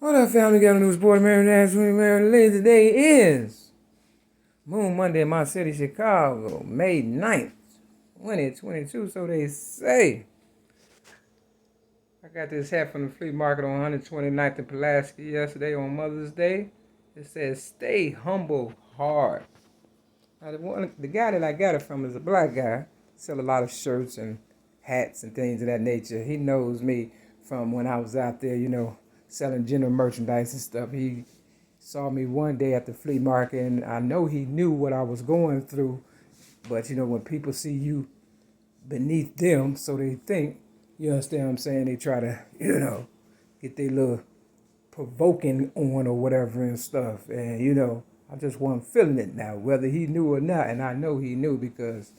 What up, family? Got a new sport, Mary. Today is Moon Monday in my city, Chicago, May 9th, 2022, so they say. I got this hat from the flea market on 129th and Pulaski yesterday on Mother's Day. It says, stay humble hard. Now, the guy that I got it from is a black guy. Sell a lot of shirts and hats and things of that nature. He knows me from when I was out there, selling general merchandise and stuff. He saw me one day at the flea market, and I know he knew what I was going through. But, when people see you beneath them, so they think, you understand what I'm saying? They try to, get their little provoking on or whatever and stuff. And, I just wasn't feeling it now, whether he knew or not. And I know he knew because,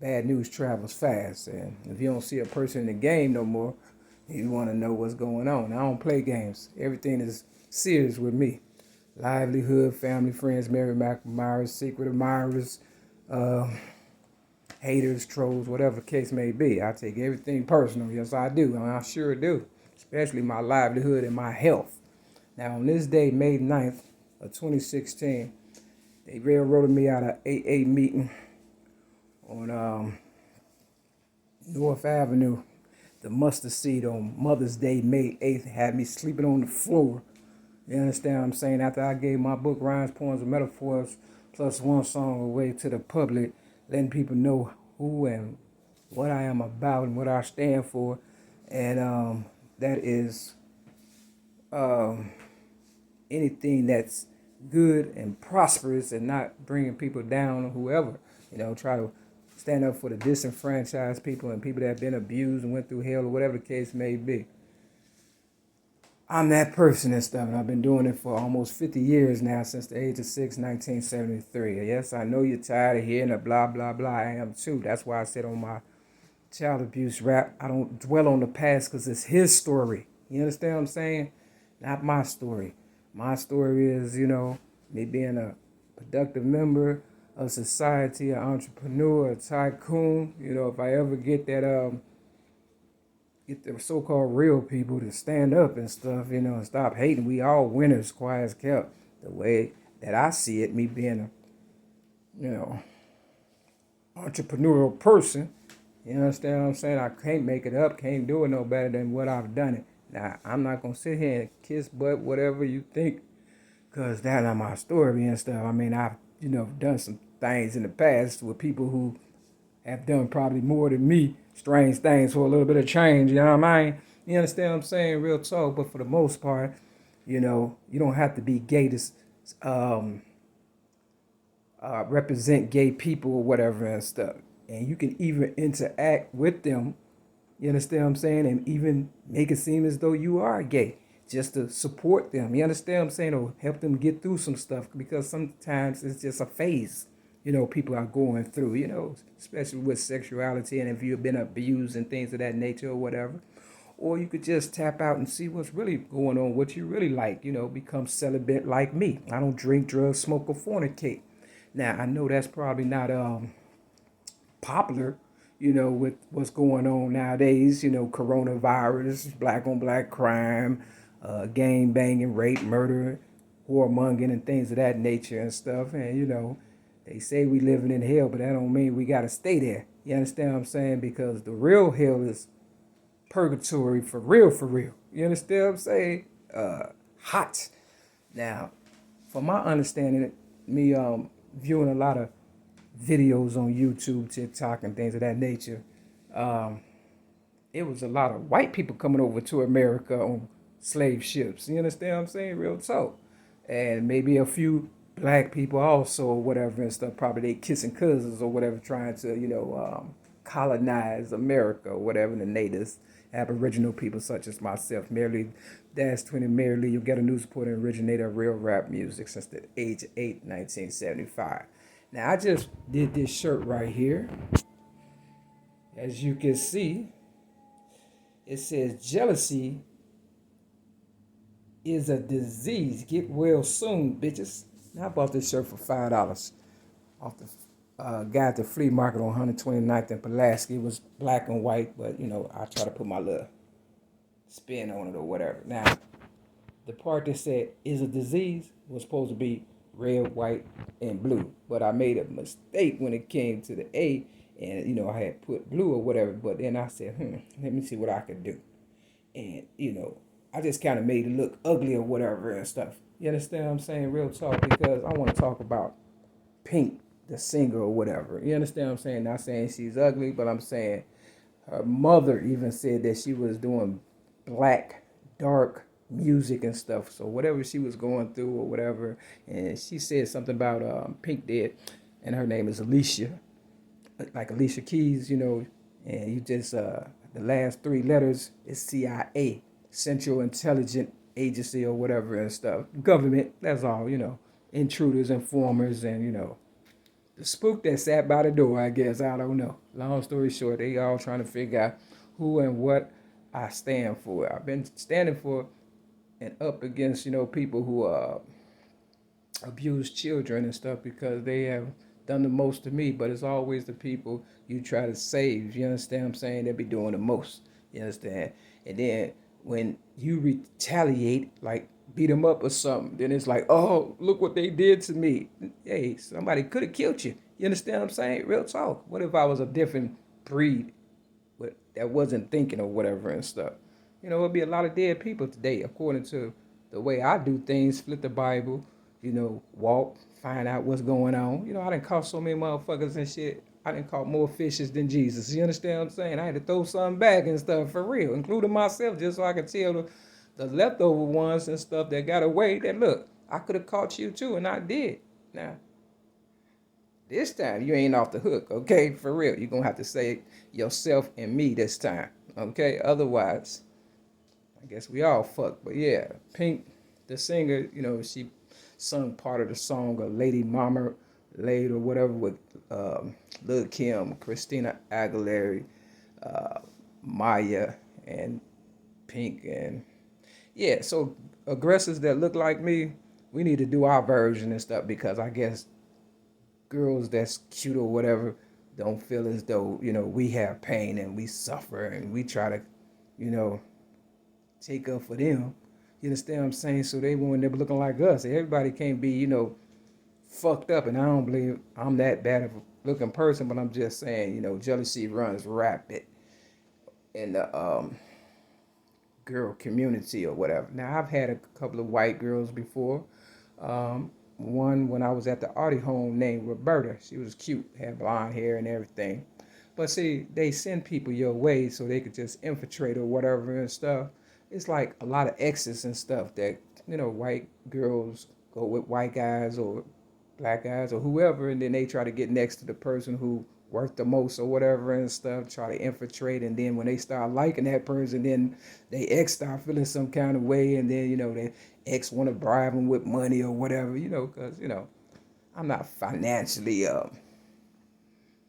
bad news travels fast. And if you don't see a person in the game no more, you want to know what's going on. I don't play games. Everything is serious with me. Livelihood, family, friends, Mary admirers, secret admirers, haters, trolls, whatever case may be. I take everything personal. Yes, I do. And I sure do. Especially my livelihood and my health. Now, on this day, May 9th of 2016, they railroaded me out of AA meeting on North Avenue. The mustard seed on Mother's Day, May 8th, had me sleeping on the floor. You understand what I'm saying? After I gave my book, Rhymes, Poems, and Metaphors, plus one song away to the public, letting people know who and what I am about and what I stand for. And that is anything that's good and prosperous and not bringing people down or whoever. Try to stand up for the disenfranchised people and people that have been abused and went through hell or whatever the case may be. I'm that person and stuff, and I've been doing it for almost 50 years now, since the age of 6, 1973. Yes, I know you're tired of hearing the blah, blah, blah. I am too. That's why I said on my child abuse rap, I don't dwell on the past because it's his story. You understand what I'm saying? Not my story. My story is, me being a productive member of society, an entrepreneur, a tycoon. If I ever get that, get the so-called real people to stand up and stuff, and stop hating. We all winners, quiet as kept. The way that I see it, me being a, entrepreneurial person, you understand what I'm saying? I can't make it up, can't do it no better than what I've done it. Now, I'm not going to sit here and kiss butt, whatever you think, because that's not my story and stuff. I mean, I've, done some things in the past with people who have done probably more than me, strange things for a little bit of change, you know what I mean? You understand what I'm saying? Real talk, but for the most part, you don't have to be gay to represent gay people or whatever and stuff. And you can even interact with them, you understand what I'm saying? And even make it seem as though you are gay, just to support them. You understand what I'm saying? Or help them get through some stuff, because sometimes it's just a phase, people are going through, especially with sexuality, and if you've been abused and things of that nature or whatever. Or you could just tap out and see what's really going on, what you really like, become celibate like me. I don't drink, drugs, smoke, or fornicate. Now, I know that's probably not popular, with what's going on nowadays, coronavirus, black on black crime, gang banging, rape, murder, whoremongering, and things of that nature and stuff. And, they say we living in hell, but that don't mean we got to stay there. You understand what I'm saying? Because the real hell is purgatory for real, for real. You understand what I'm saying? Hot. Now, from my understanding, me viewing a lot of videos on YouTube, TikTok, and things of that nature, it was a lot of white people coming over to America on slave ships. You understand what I'm saying? Real talk. And maybe a few black people also or whatever and stuff, probably they kissing cousins or whatever, trying to, colonize America or whatever, the natives, aboriginal people such as myself. Merely -20, Merely, you'll get a news reporter and originator of real rap music since the age of 8, 1975. Now, I just did this shirt right here. As you can see, it says jealousy is a disease. Get well soon, bitches. Now, I bought this shirt for $5 off the guy at the flea market on 129th and Pulaski. It was black and white, but, I try to put my little spin on it or whatever. Now, the part that said is a disease was supposed to be red, white, and blue. But I made a mistake when it came to the A, and I had put blue or whatever. But then I said, let me see what I can do. And I just kind of made it look ugly or whatever and stuff. You understand what I'm saying? Real talk, because I want to talk about Pink, the singer or whatever. You understand what I'm saying? Not saying she's ugly, but I'm saying her mother even said that she was doing black, dark music and stuff. So whatever she was going through or whatever, and she said something about Pink did, and her name is Alicia, like Alicia Keys, and you just the last three letters is CIA, Central Intelligent Agency or whatever and stuff. Government, that's all, intruders, informers, and the spook that sat by the door, I guess. I don't know. Long story short, they all trying to figure out who and what I stand for. I've been standing for and up against, people who abuse children and stuff, because they have done the most to me. But it's always the people you try to save. You understand what I'm saying? They be doing the most. You understand? And then when you retaliate, like beat them up or something, then it's like, oh, look what they did to me. Hey, somebody could have killed you. You understand what I'm saying? Real talk. What if I was a different breed that wasn't thinking or whatever and stuff? It'd be a lot of dead people today, according to the way I do things. Flip the Bible, walk, find out what's going on. I done caught so many motherfuckers and shit. I done caught more fishes than Jesus. You understand what I'm saying? I had to throw something back and stuff for real, including myself, just so I could tell the leftover ones and stuff that got away that, look, I could have caught you too, and I did. Now, this time, you ain't off the hook, okay? For real. You're going to have to say yourself and me this time, okay? Otherwise, I guess we all fucked. But yeah, Pink, the singer, she sung part of the song of Lady Mama Laid or whatever with Lil Kim, Christina Aguilera, Maya, and Pink. And yeah, so aggressors that look like me, we need to do our version and stuff, because I guess girls that's cute or whatever don't feel as though, we have pain and we suffer and we try to, take up for them. You understand what I'm saying? So they won't never looking like us. Everybody can't be, fucked up, and I don't believe I'm that bad of a looking person, but I'm just saying, jealousy runs rapid in the girl community or whatever. Now, I've had a couple of white girls before. One when I was at the Artie home named Roberta. She was cute, had blonde hair and everything. But see, they send people your way so they could just infiltrate or whatever and stuff. It's like a lot of exes and stuff that, white girls go with white guys or black guys or whoever, and then they try to get next to the person who worth the most or whatever and stuff, try to infiltrate, and then when they start liking that person, then they ex start feeling some kind of way, and then, they ex want to bribe them with money or whatever, because, I'm not financially,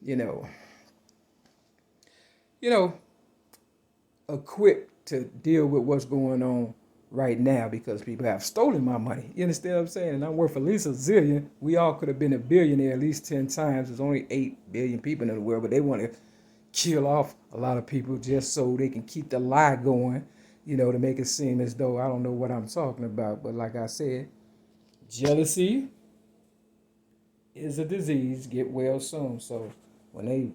you know, equipped to deal with what's going on right now, because people have stolen my money. You understand what I'm saying? And I'm worth at least a zillion. We all could have been a billionaire at least 10 times. There's only 8 billion people in the world, but they want to kill off a lot of people just so they can keep the lie going, to make it seem as though I don't know what I'm talking about. But like I said, jealousy is a disease. Get well soon. So when they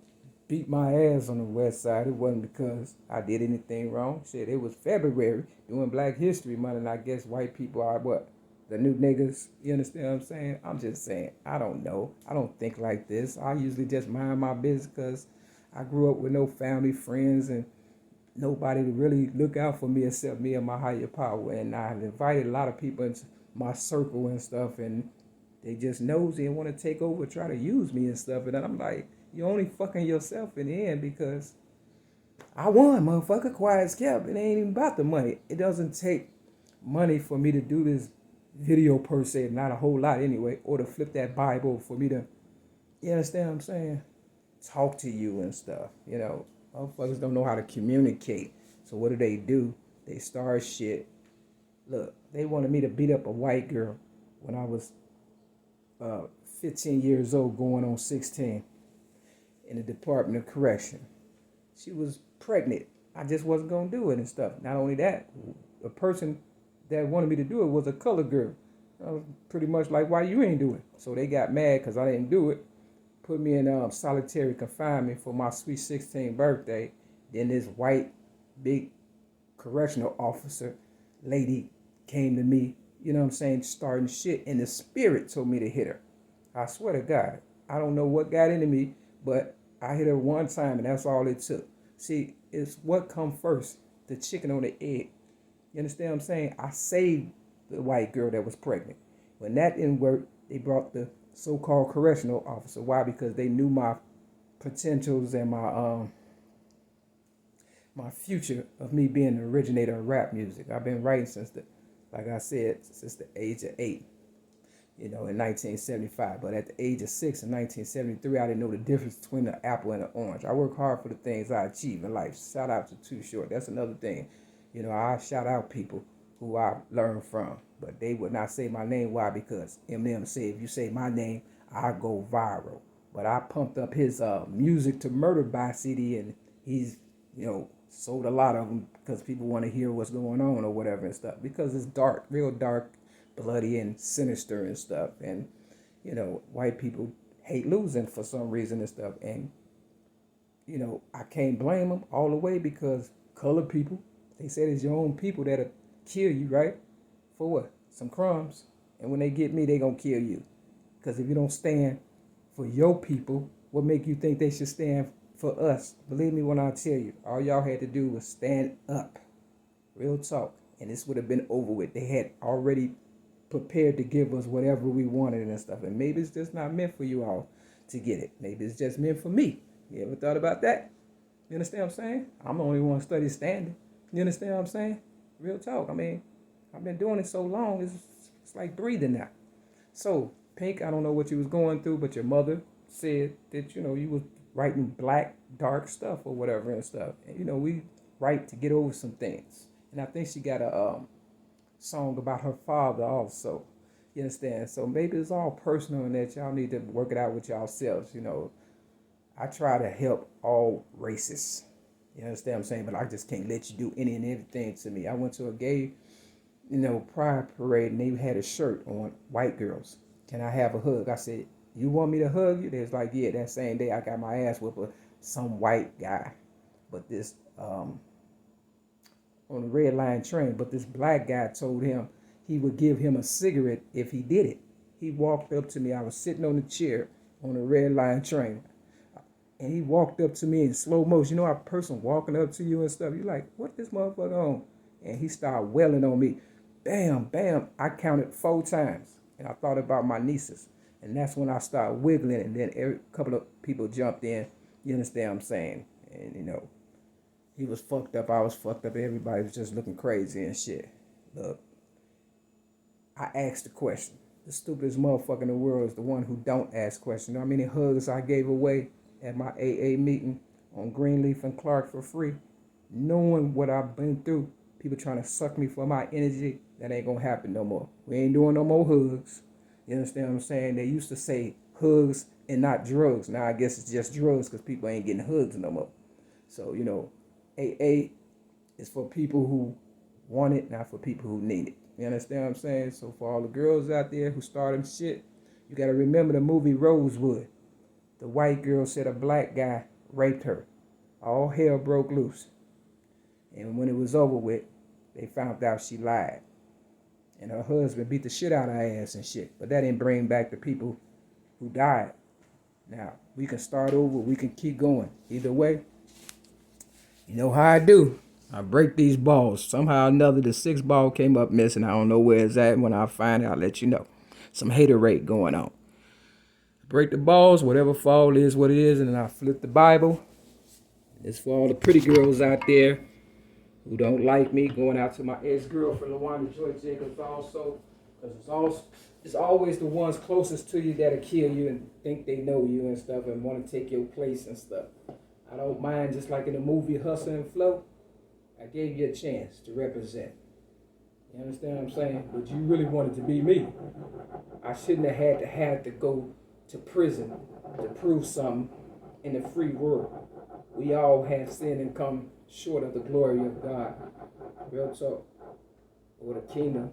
beat my ass on the west side, it wasn't because I did anything wrong. Shit, it was February doing Black History Month, and I guess white people are what? The new niggas. You understand what I'm saying? I'm just saying, I don't know. I don't think like this. I usually just mind my business because I grew up with no family, friends, and nobody to really look out for me except me and my higher power. And I've invited a lot of people into my circle and stuff, and they just nosy and want to take over, try to use me and stuff. And then I'm like, you're only fucking yourself in the end, because I won, motherfucker. Quiet as kept. It ain't even about the money. It doesn't take money for me to do this video per se, not a whole lot anyway, or to flip that Bible for me to, you understand what I'm saying? Talk to you and stuff. Motherfuckers don't know how to communicate. So what do? They start shit. Look, they wanted me to beat up a white girl when I was 15 years old, going on 16. In the Department of Correction. She was pregnant. I just wasn't going to do it and stuff. Not only that, the person that wanted me to do it was a colored girl. I was pretty much like, why you ain't do it? So they got mad because I didn't do it, put me in solitary confinement for my sweet 16th birthday. Then this white, big correctional officer lady came to me, you know what I'm saying, starting shit, and the spirit told me to hit her. I swear to God, I don't know what got into me, but I hit her one time, and that's all it took. See, it's what come first, the chicken or the egg. You understand what I'm saying? I saved the white girl that was pregnant. When that didn't work, they brought the so-called correctional officer. Why? Because they knew my potentials and my future of me being the originator of rap music. I've been writing like I said, since the age of 8, in 1975. But at the age of 6 in 1973, I didn't know the difference between an apple and an orange. I work hard for the things I achieve in life. Shout out to Too Short. That's another thing. I shout out people who I learned from, but they would not say my name. Why? Because Eminem said, if you say my name, I go viral. But I pumped up his Music to Murder by CD, and he's, sold a lot of them because people want to hear what's going on or whatever and stuff. Because it's dark, real dark, bloody and sinister and stuff. And, white people hate losing for some reason and stuff. And, I can't blame them all the way because colored people, they said it's your own people that'll kill you, right? For what? Some crumbs. And when they get me, they gonna kill you. Because if you don't stand for your people, what make you think they should stand for us? Believe me when I tell you, all y'all had to do was stand up. Real talk. And this would have been over with. They had already prepared to give us whatever we wanted and stuff. And maybe it's just not meant for you all to get it. Maybe it's just meant for me. You ever thought about that? You understand what I'm saying? I'm the only one study standing. You understand what I'm saying? Real talk. I mean, I've been doing it so long, it's like breathing now. So, Pink, I don't know what you was going through, but your mother said that, you was writing black, dark stuff or whatever and stuff. And, we write to get over some things. And I think she got a song about her father also. You understand? So maybe it's all personal and that y'all need to work it out with yourselves. I try to help all races. You understand what I'm saying? But I just can't let you do any and everything to me. I went to a gay, pride parade, and they had a shirt on, white girls. Can I have a hug? I said, you want me to hug you? They was like, yeah. That same day I got my ass whipped with some white guy. But this, on the red line train, but this black guy told him he would give him a cigarette if he did it. He walked up to me. I was sitting on the chair on the red line train. And he walked up to me in slow motion. A person walking up to you and stuff. You're like, what this motherfucker on? And he started wailing on me. Bam, bam. I counted 4 times. And I thought about my nieces. And that's when I started wiggling. And then a couple of people jumped in. You understand what I'm saying? And, he was fucked up. I was fucked up. Everybody was just looking crazy and shit. Look, I asked the question. The stupidest motherfucker in the world is the one who don't ask questions. You know how many hugs I gave away at my AA meeting on Greenleaf and Clark for free, knowing what I've been through, people trying to suck me for my energy. That ain't gonna happen no more. We ain't doing no more hugs. You understand what I'm saying? They used to say hugs and not drugs. Now I guess it's just drugs because people ain't getting hugs no more. So, AA is for people who want it, not for people who need it. You understand what I'm saying? So for all the girls out there who starting shit, you gotta remember the movie Rosewood. The white girl said a black guy raped her. All hell broke loose. And when it was over with, they found out she lied. And her husband beat the shit out of her ass and shit. But that didn't bring back the people who died. Now, we can start over. We can keep going. Either way, you know how I do. I break these balls. Somehow or another, the 6th ball came up missing. I don't know where it's at. When I find it, I'll let you know. Some hater rate going on. Break the balls, whatever fall is what it is, and then I flip the Bible. It's for all the pretty girls out there who don't like me. Going out to my ex-girlfriend, LaWanda Joy Jacobs also. Because it's always the ones closest to you that'll kill you and think they know you and stuff and want to take your place and stuff. I don't mind, just like in the movie Hustle and Flow, I gave you a chance to represent. You understand what I'm saying? But you really wanted to be me. I shouldn't have had to go to prison to prove something in the free world. We all have sinned and come short of the glory of God. Real talk. or the kingdom.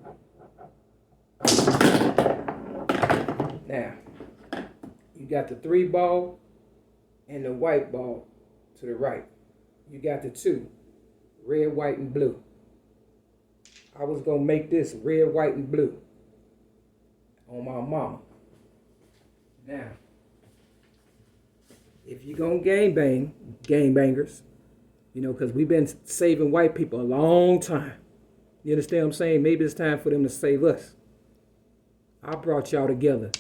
Now, you got the 3 ball and the white ball to the right. You got the 2, red, white, and blue. I was gonna make this red, white, and blue on my mama. Now, if you're gonna gangbangers, you know, because we've been saving white people a long time. You understand what I'm saying? Maybe it's time for them to save us. I brought y'all together,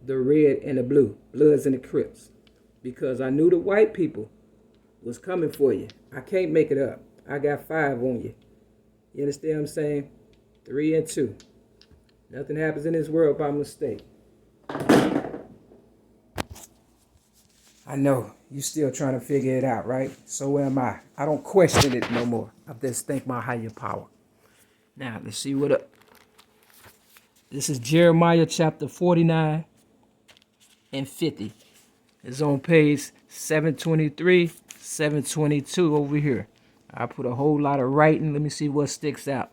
the red and the blue, Bloods and the Crips, because I knew the white people was coming for you. I can't make it up. I got 5 on you. You understand what I'm saying? 3 and 2. Nothing happens in this world by mistake. I know you still trying to figure it out, right? So am I. I don't question it no more. I just thank my higher power. Now, let's see what up. This is Jeremiah chapter 49 and 50. It's on page 723, 722 over here. I put a whole lot of writing. Let me see what sticks out.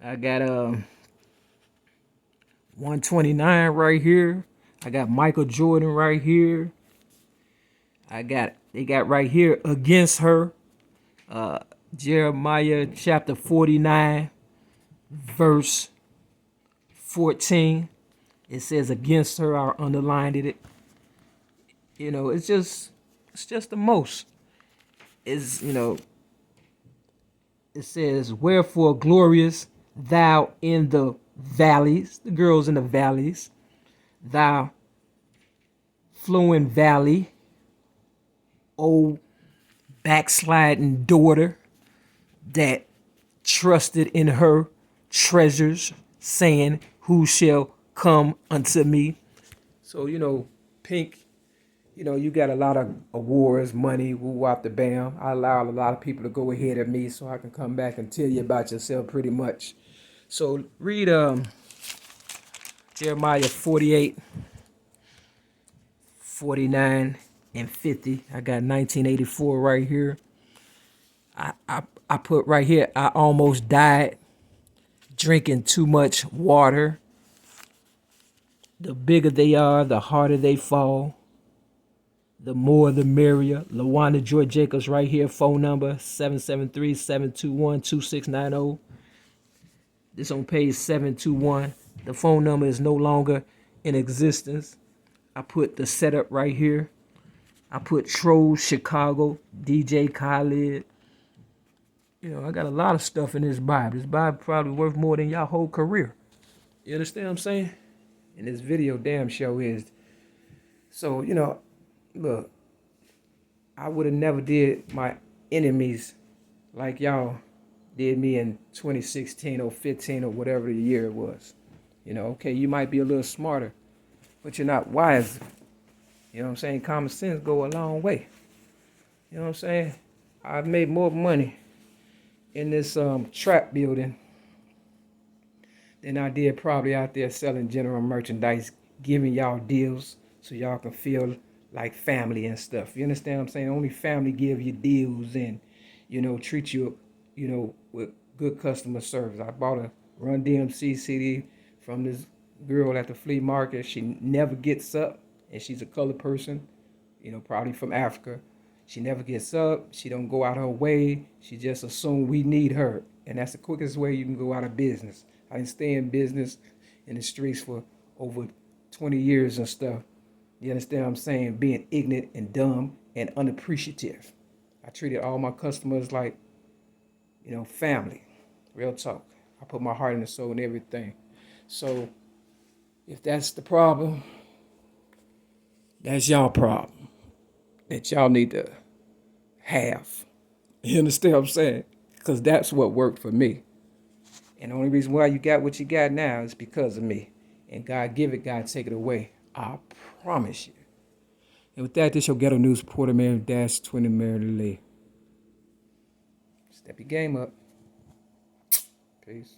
I got 129 right here. I got Michael Jordan right here. They got right here against her. Jeremiah chapter 49, verse 14. It says against her. I underlined it. You know, it's just the most. It's, you know, it says, wherefore glorious thou in the valleys, the girls in the valleys, thou flowing valley, O backsliding daughter that trusted in her treasures, saying, who shall come unto me? So, you know, Pink, you know, you got a lot of awards, money, woo-wop the bam. I allowed a lot of people to go ahead of me so I can come back and tell you about yourself pretty much. So read Jeremiah 48, 49, and 50. I got 1984 right here. I put right here, I almost died drinking too much water. The bigger they are, the harder they fall. The more the merrier. LaWanda Joy Jacobs right here. Phone number 773-721-2690. This on page 721. The phone number is no longer in existence. I put the setup right here. I put Troll Chicago, DJ Khaled. You know, I got a lot of stuff in this Bible. This Bible probably worth more than y'all whole career. You understand what I'm saying? And this video damn show is. So, you know, look, I would have never did my enemies like y'all did me in 2016 or 15 or whatever the year it was. You know, okay, you might be a little smarter, but you're not wise. You know what I'm saying? Common sense go a long way. You know what I'm saying? I've made more money in this trap building than I did probably out there selling general merchandise, giving y'all deals so y'all can feel like family and stuff. You understand what I'm saying? Only family give you deals and, you know, treat you, you know, with good customer service. I bought a Run DMC CD from this girl at the flea market. She never gets up, and she's a colored person, you know, probably from Africa. She never gets up. She don't go out her way. She just assume we need her. And that's the quickest way you can go out of business. I didn't stay in business in the streets for over 20 years and stuff. You understand what I'm saying? Being ignorant and dumb and unappreciative. I treated all my customers like, you know, family. Real talk. I put my heart and soul in everything. So if that's the problem, that's y'all problem that y'all need to have. You understand what I'm saying? Because that's what worked for me. And the only reason why you got what you got now is because of me. And God give it, God take it away. I promise you. And with that, this your ghetto news reporter, man, -20 Maryland Lee. Step your game up. Peace.